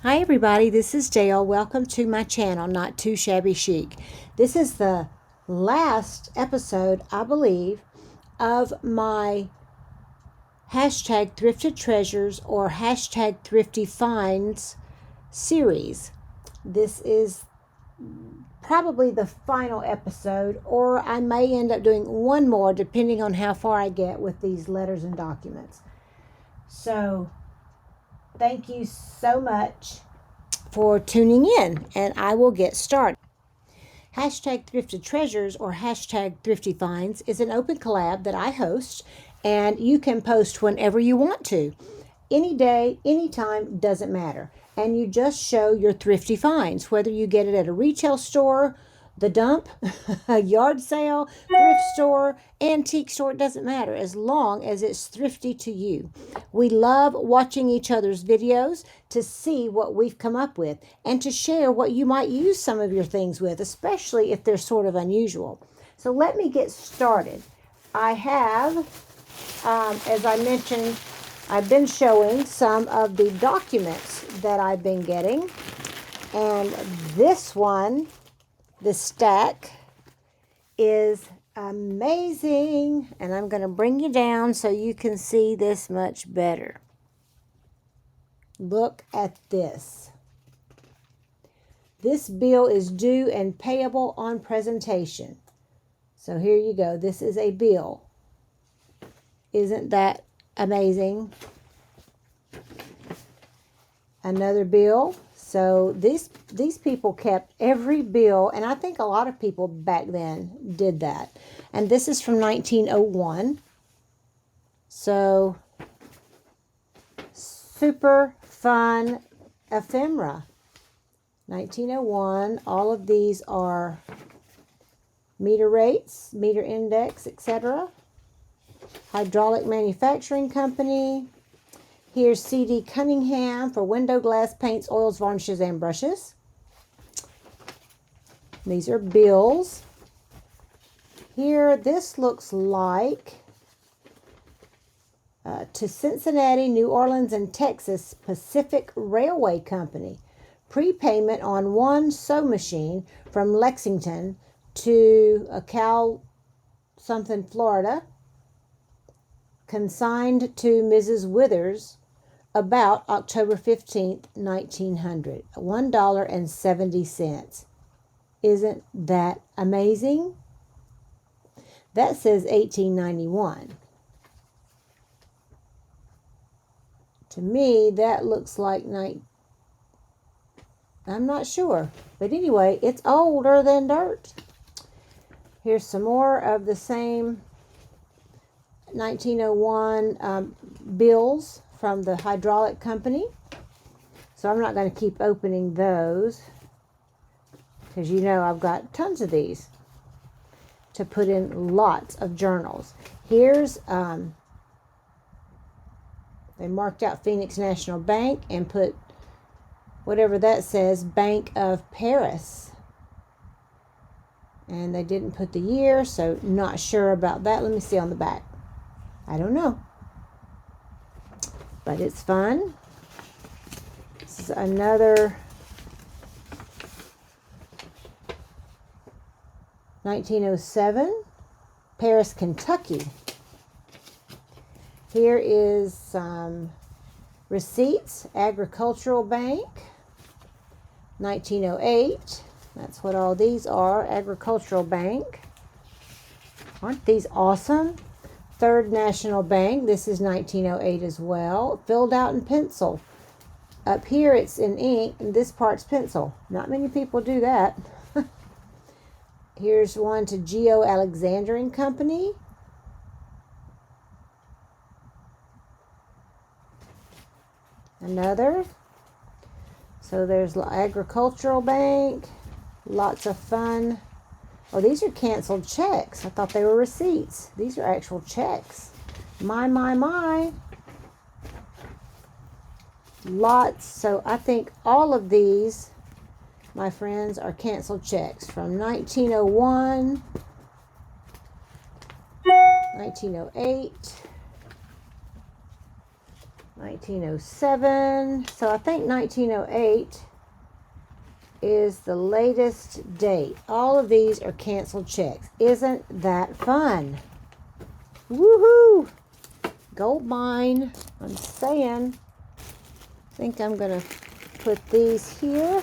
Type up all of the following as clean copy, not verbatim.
Hi everybody, this is Dale. Welcome to my channel, Not Too Shabby Chic. This is the last episode, I believe, of my hashtag thrifted treasures or hashtag thrifty finds series. This is probably the final episode, or I may end up doing one more depending on how far I get with these letters and documents. So thank you so much for tuning in, and I will get started. Hashtag Thrifted Treasures or hashtag Thrifty Finds is an open collab that I host, and you can post whenever you want to. Any day, anytime, doesn't matter. And you just show your thrifty finds, whether you get it at a retail store, the dump, a yard sale, thrift store, antique store, it doesn't matter as long as it's thrifty to you. We love watching each other's videos to see what we've come up with and to share what you might use some of your things with, especially if they're sort of unusual. So let me get started. I have, as I mentioned, I've been showing some of the documents that I've been getting. And this one, the stack, is amazing. And I'm going to bring you down so you can see this much better. Look at this. This bill is due and payable on presentation. So here you go. This is a bill. Isn't that amazing? Another bill. So these people kept every bill, and I think a lot of people back then did that. And this is from 1901. So super fun ephemera. 1901. All of these are meter rates, meter index, etc. Hydraulic Manufacturing Company. Here's C.D. Cunningham for window glass paints, oils, varnishes, and brushes. These are bills. Here, this looks like to Cincinnati, New Orleans, and Texas Pacific Railway Company. Prepayment on one sew machine from Lexington to Cal something, Florida. Consigned to Mrs. Withers about October 15th, 1900. $1.70. Isn't that amazing? That says 1891. To me, that looks like I'm not sure. But anyway, it's older than dirt. Here's some more of the same 1901 bills from the hydraulic company. So I'm not going to keep opening those because you know I've got tons of these to put in lots of journals. Here's they marked out Phoenix National Bank and put whatever that says, Bank of Paris. And they didn't put the year, so not sure about that. Let me see on the back. I don't know. But it's fun. This is another 1907, Paris, Kentucky. Here is some receipts, Agricultural Bank, 1908. That's what all these are, Agricultural Bank. Aren't these awesome? Third National Bank, this is 1908 as well, filled out in pencil. Up here it's in ink, and this part's pencil. Not many people do that. Here's one to Geo Alexander and Company. Another. So there's Agricultural Bank. Lots of fun. Oh, these are canceled checks. I thought they were receipts. These are actual checks. My. Lots. So I think all of these, my friends, are canceled checks from 1901, 1908, 1907. So I think 1908 is the latest date. All of these are canceled checks. Isn't that fun? Woohoo! Gold mine. I'm saying. I think I'm going to put these here.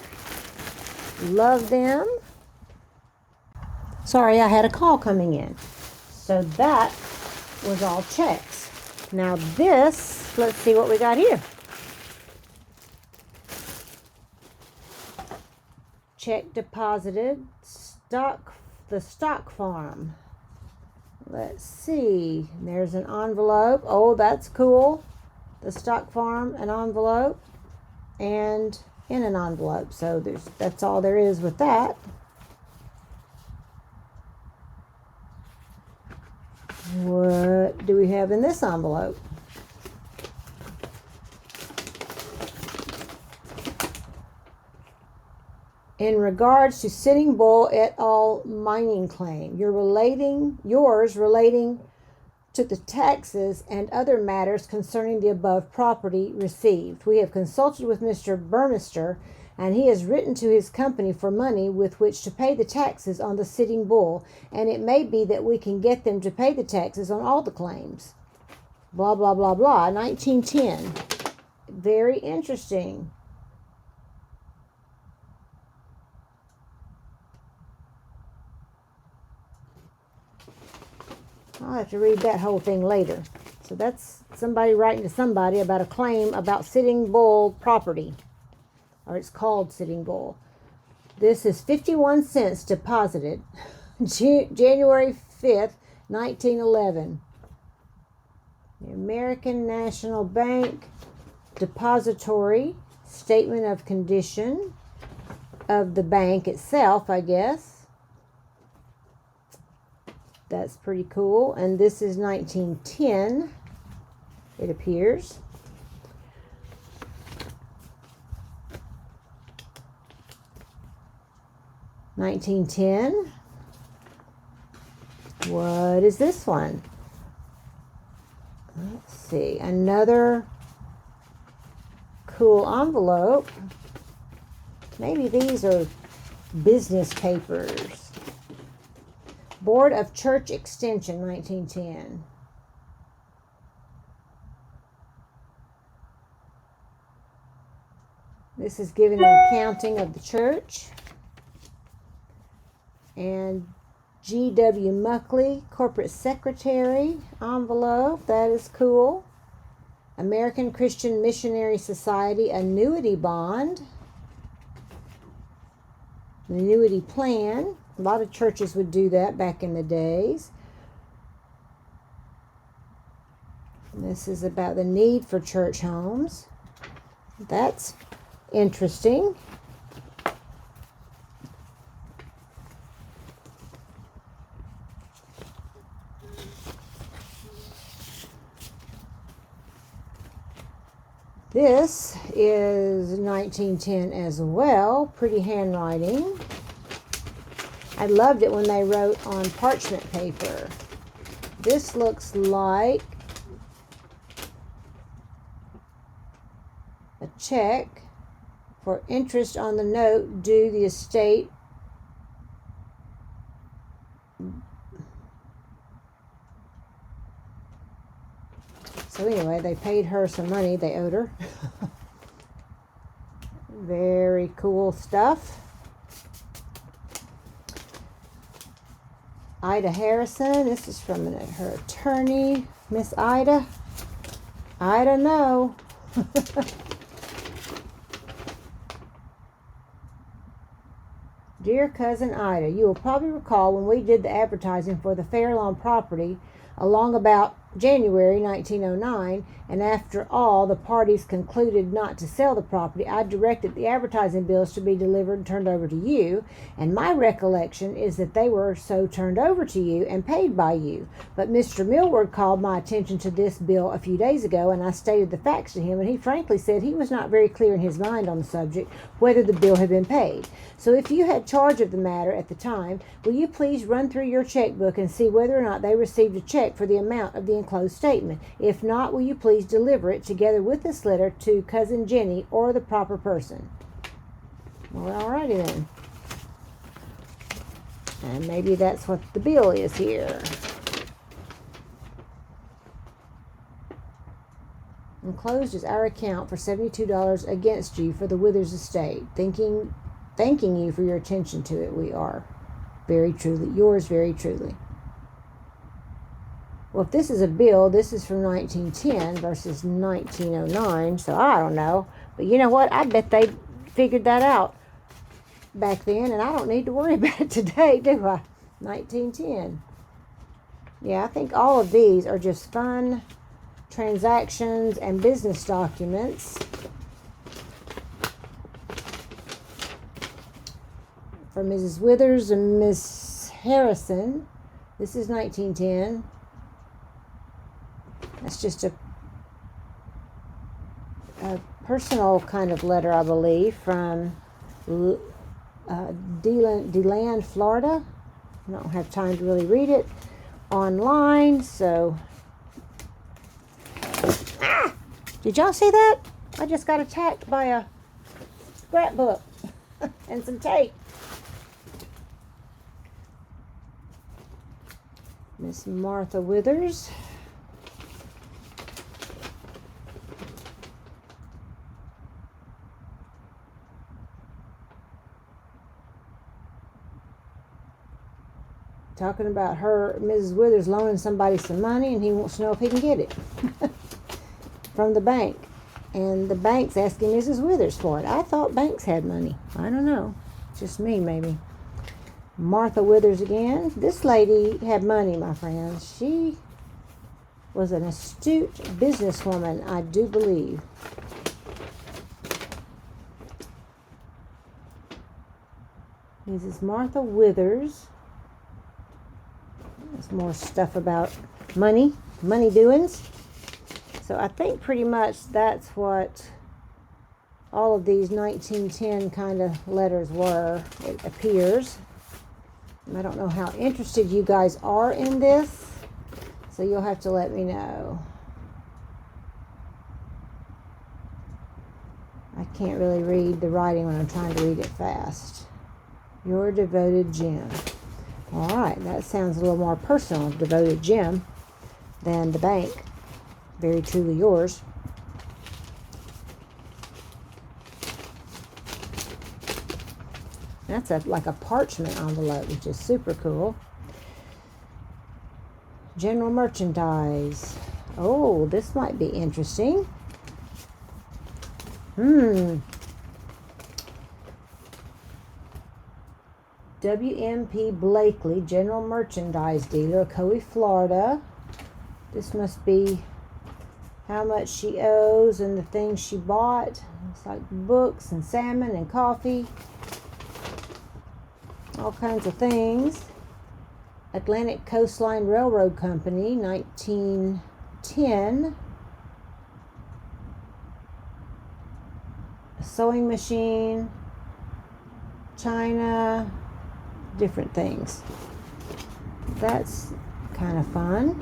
Love them. Sorry, I had a call coming in. So that was all checks. Now this, let's see what we got here. Check deposited, the stock farm. Let's see, there's an envelope. Oh, that's cool. The stock farm, an envelope, and in an envelope. So that's all there is with that. What do we have in this envelope? In regards to Sitting Bull et al. Mining claim, yours relating to the taxes and other matters concerning the above property received. We have consulted with Mr. Burmester, and he has written to his company for money with which to pay the taxes on the Sitting Bull, and it may be that we can get them to pay the taxes on all the claims. Blah, blah, blah, blah. 1910. Very interesting. I'll have to read that whole thing later. So that's somebody writing to somebody about a claim about Sitting Bull property. Or it's called Sitting Bull. This is 51 cents deposited January 5th, 1911. The American National Bank depository statement of condition of the bank itself, I guess. That's pretty cool. And this is 1910, it appears. $19.10. What is this one? Let's see. Another cool envelope. Maybe these are business papers. Board of Church Extension, 1910. This is giving an accounting of the church. And G.W. Muckley, Corporate Secretary, envelope. That is cool. American Christian Missionary Society annuity bond. Annuity plan. A lot of churches would do that back in the days. This is about the need for church homes. That's interesting. This is 1910 as well. Pretty handwriting. I loved it when they wrote on parchment paper. This looks like a check for interest on the note due the estate So anyway, they paid her some money they owed her. Very cool stuff. Ida Harrison. This is from her attorney, Miss Ida. Ida, no. Dear Cousin Ida, you will probably recall when we did the advertising for the Fairlawn property along about January 1909, and after all the parties concluded not to sell the property, I directed the advertising bills to be delivered and turned over to you, and my recollection is that they were so turned over to you and paid by you. But Mr. Millward called my attention to this bill a few days ago, and I stated the facts to him, and he frankly said he was not very clear in his mind on the subject whether the bill had been paid. So if you had charge of the matter at the time, will you please run through your checkbook and see whether or not they received a check for the amount of the enclosed statement? If not, will you please please deliver it together with this letter to Cousin Jenny or the proper person. Well, alrighty then. And maybe that's what the bill is here. Enclosed is our account for $72 against you for the Withers estate. Thanking you for your attention to it. We are very truly yours, very truly. Well, if this is a bill, this is from 1910 versus 1909, so I don't know. But you know what? I bet they figured that out back then, and I don't need to worry about it today, do I? 1910. Yeah, I think all of these are just fun transactions and business documents. For Mrs. Withers and Miss Harrison. This is 1910. That's just a personal kind of letter, I believe, from DeLand, Florida. I don't have time to really read it online, so... Ah! Did y'all see that? I just got attacked by a scrapbook and some tape. Miss Martha Withers. Talking about her, Mrs. Withers, loaning somebody some money, and he wants to know if he can get it from the bank. And the bank's asking Mrs. Withers for it. I thought banks had money. I don't know. Just me, maybe. Martha Withers again. This lady had money, my friends. She was an astute businesswoman, I do believe. Mrs. Martha Withers. There's more stuff about money doings. So I think pretty much that's what all of these 1910 kind of letters were, it appears. I don't know how interested you guys are in this, so you'll have to let me know. I can't really read the writing when I'm trying to read it fast. Your devoted Jim. All right, that sounds a little more personal, devoted Jim, than the bank. Very truly yours. That's like a parchment envelope, which is super cool. General merchandise. Oh, this might be interesting. W.M.P. Blakely, general merchandise dealer, Coe, Florida. This must be how much she owes and the things she bought. It's like books and salmon and coffee. All kinds of things. Atlantic Coastline Railroad Company, 1910. A sewing machine. China. Different things. That's kind of fun.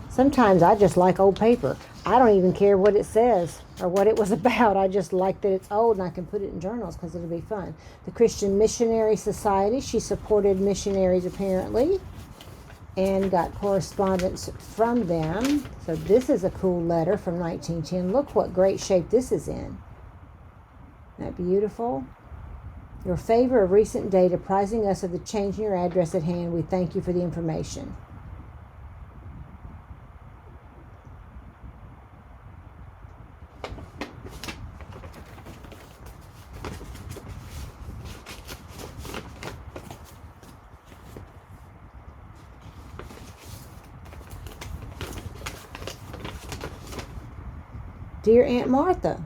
Sometimes I just like old paper. I don't even care what it says or what it was about. I just like that it's old and I can put it in journals because it'll be fun. The Christian Missionary Society. She supported missionaries apparently and got correspondence from them. So this is a cool letter from 1910. Look what great shape this is in. Isn't that beautiful? Your favor of recent date apprising us of the change in your address at hand. We thank you for the information. Dear Aunt Martha,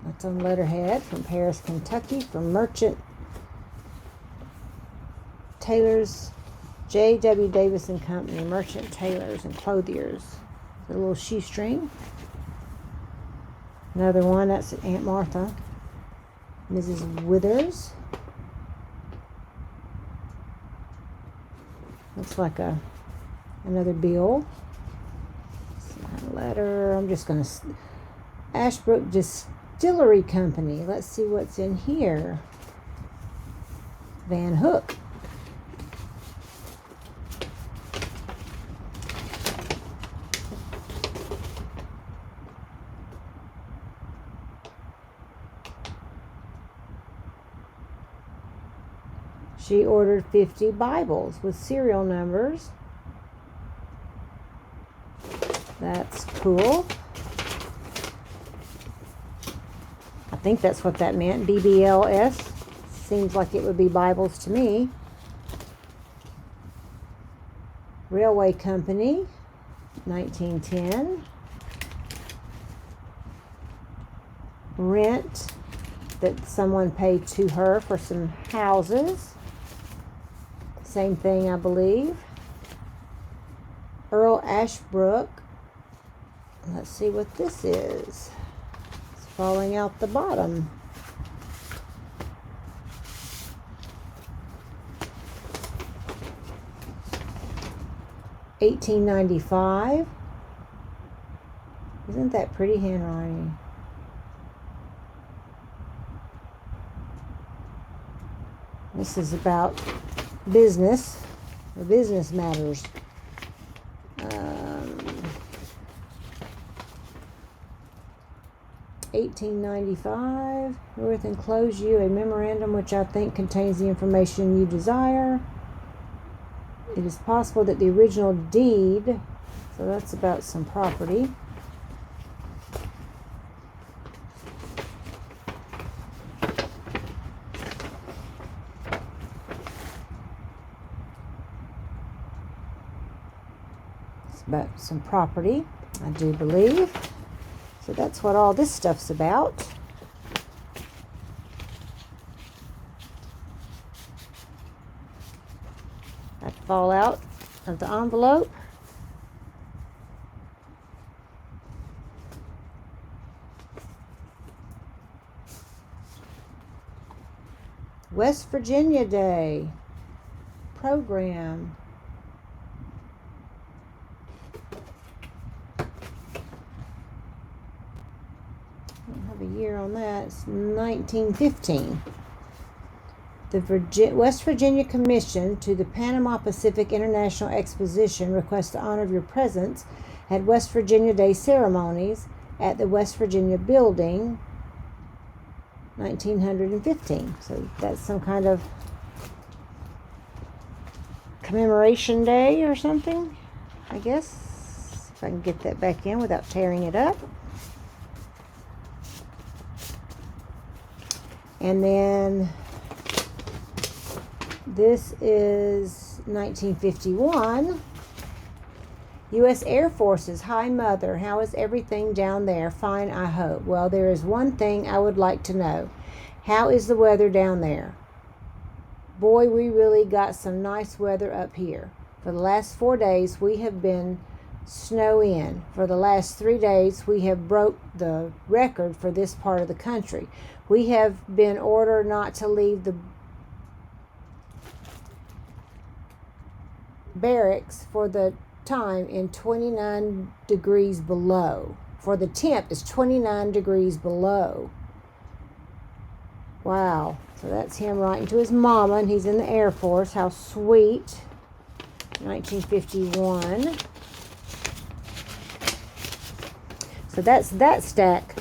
that's on letterhead from Paris, Kentucky, from Merchant Tailors, J.W. Davis and Company, Merchant Tailors and Clothiers. A little shoestring. Another one, that's Aunt Martha. Mrs. Withers. Looks like another bill. Letter. I'm just going to... Ashbrook Distillery Company. Let's see what's in here. Van Hook. She ordered 50 Bibles with serial numbers. That's cool. I think that's what that meant. BBLS. Seems like it would be Bibles to me. Railway Company, 1910. Rent that someone paid to her for some houses. Same thing, I believe. Earl Ashbrook. Let's see what this is. It's falling out the bottom. $18.95. Isn't that pretty handwriting? This is about business, or business matters. $18.95. North enclose you a memorandum which I think contains the information you desire. It is possible that the original deed, so that's about some property. It's about some property, I do believe. So that's what all this stuff's about. That fall out of the envelope. West Virginia Day program. A year on that. It's 1915. The West Virginia Commission to the Panama Pacific International Exposition requests the honor of your presence at West Virginia Day ceremonies at the West Virginia Building, 1915. So that's some kind of commemoration day or something, I guess. If I can get that back in without tearing it up. And then this is 1951. U.S. Air Forces. Hi, Mother. How is everything down there? Fine, I hope. Well, there is one thing I would like to know. How is the weather down there? Boy, we really got some nice weather up here. For the last 4 days, we have been snow in. For the last 3 days, we have broke the record for this part of the country. We have been ordered not to leave the barracks for the time in 29 degrees below. For the temp is 29 degrees below. Wow. So that's him writing to his mama, and he's in the Air Force. How sweet. 1951. So that's that stack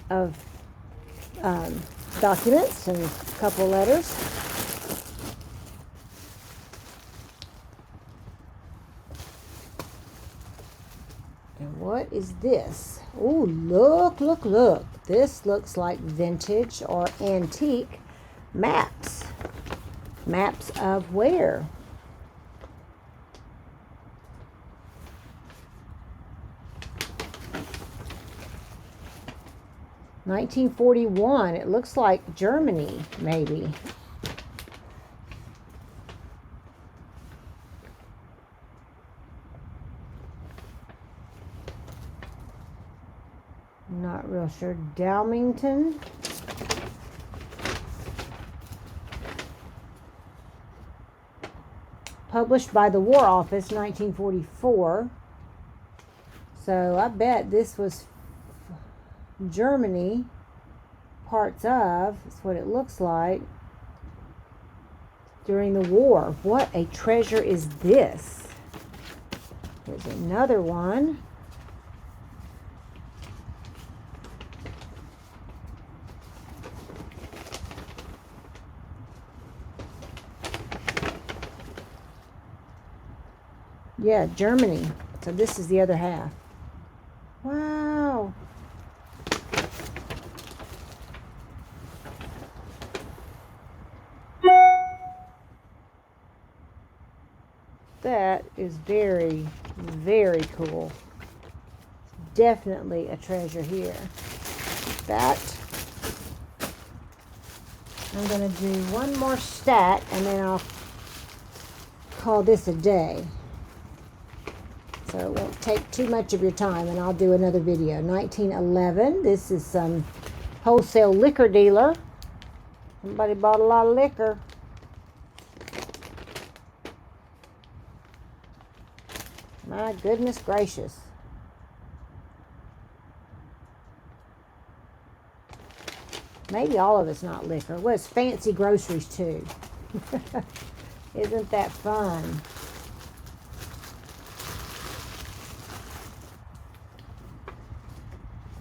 of documents and a couple letters. And what is this? Oh, look, look, look. This looks like vintage or antique maps. Maps of where? $1941. It looks like Germany, maybe. Not real sure. Dalmington. published by the War Office, 1944. So I bet this was Germany, parts of, that's what it looks like, during the war. What a treasure is this? Here's another one. Yeah, Germany. So this is the other half. Wow. That is very, very cool. Definitely a treasure here. That. I'm going to do one more stack and then I'll call this a day. So it won't take too much of your time and I'll do another video. 1911. This is some wholesale liquor dealer. Somebody bought a lot of liquor. My goodness gracious. Maybe all of it's not liquor. Well, it's fancy groceries too. Isn't that fun?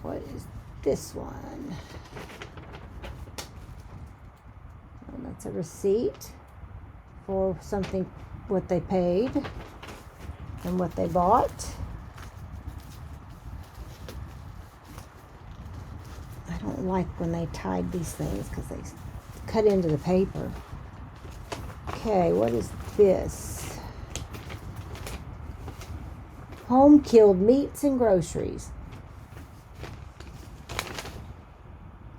What is this one? Oh, that's a receipt for something, what they paid and what they bought. I don't like when they tied these things because they cut into the paper. Okay, what is this? Home killed meats and groceries.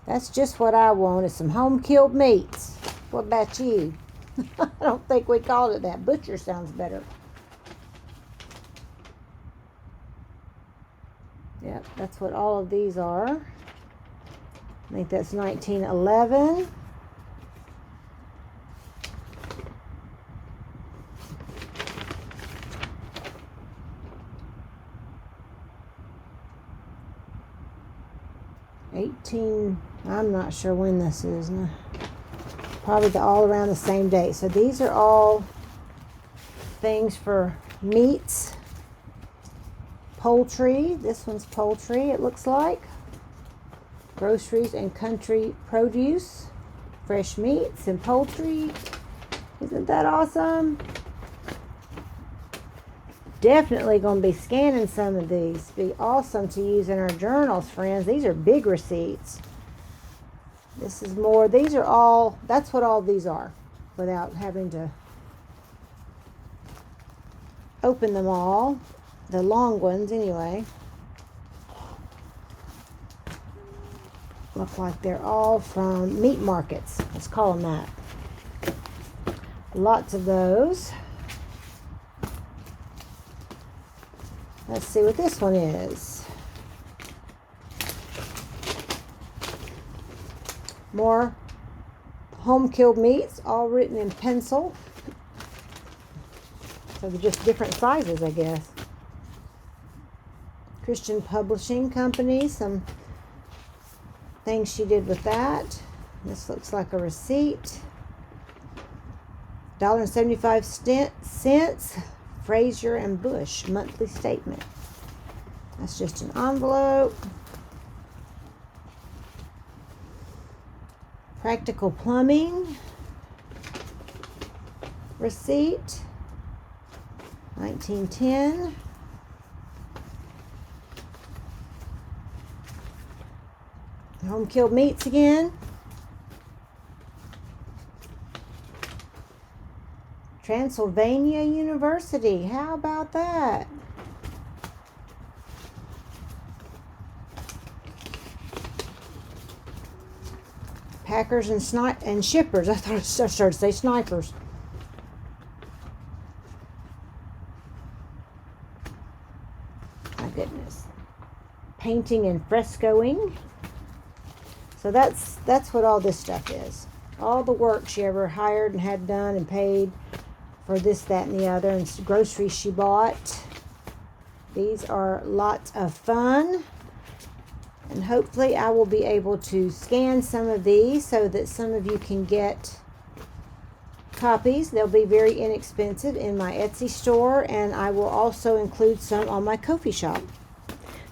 That's just what I want, is some home killed meats. What about you? I don't think we called it that. Butcher sounds better. Yep, that's what all of these are. I think that's 1911. I'm not sure when this is. No. Probably all around the same date. So these are all things for meats, poultry. This one's poultry, it looks like. Groceries and country produce, fresh meats and poultry. Isn't that awesome? Definitely going to be scanning some of these. Be awesome to use in our journals, friends. These are big receipts. This is more. These are all, that's what all these are, without having to open them all. The long ones, anyway. Look like they're all from meat markets. Let's call them that. Lots of those. Let's see what this one is. More home killed meats, all written in pencil. So they're just different sizes, I guess. Christian Publishing Company, some things she did with that. This looks like a receipt. $1.75. Fraser and Bush monthly statement. That's just an envelope. Practical Plumbing receipt, 1910. Home killed meats again. Transylvania University. How about that? Packers and shippers. I thought I started to say snipers. My goodness. Painting and frescoing. So that's what all this stuff is. All the work she ever hired and had done and paid for this, that, and the other, and groceries she bought. These are lots of fun. And hopefully I will be able to scan some of these so that some of you can get copies. They'll be very inexpensive in my Etsy store, and I will also include some on my Ko-fi shop.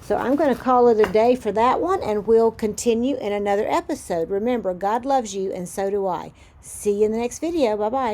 So I'm going to call it a day for that one, and we'll continue in another episode. Remember, God loves you, and so do I. See you in the next video. Bye-bye.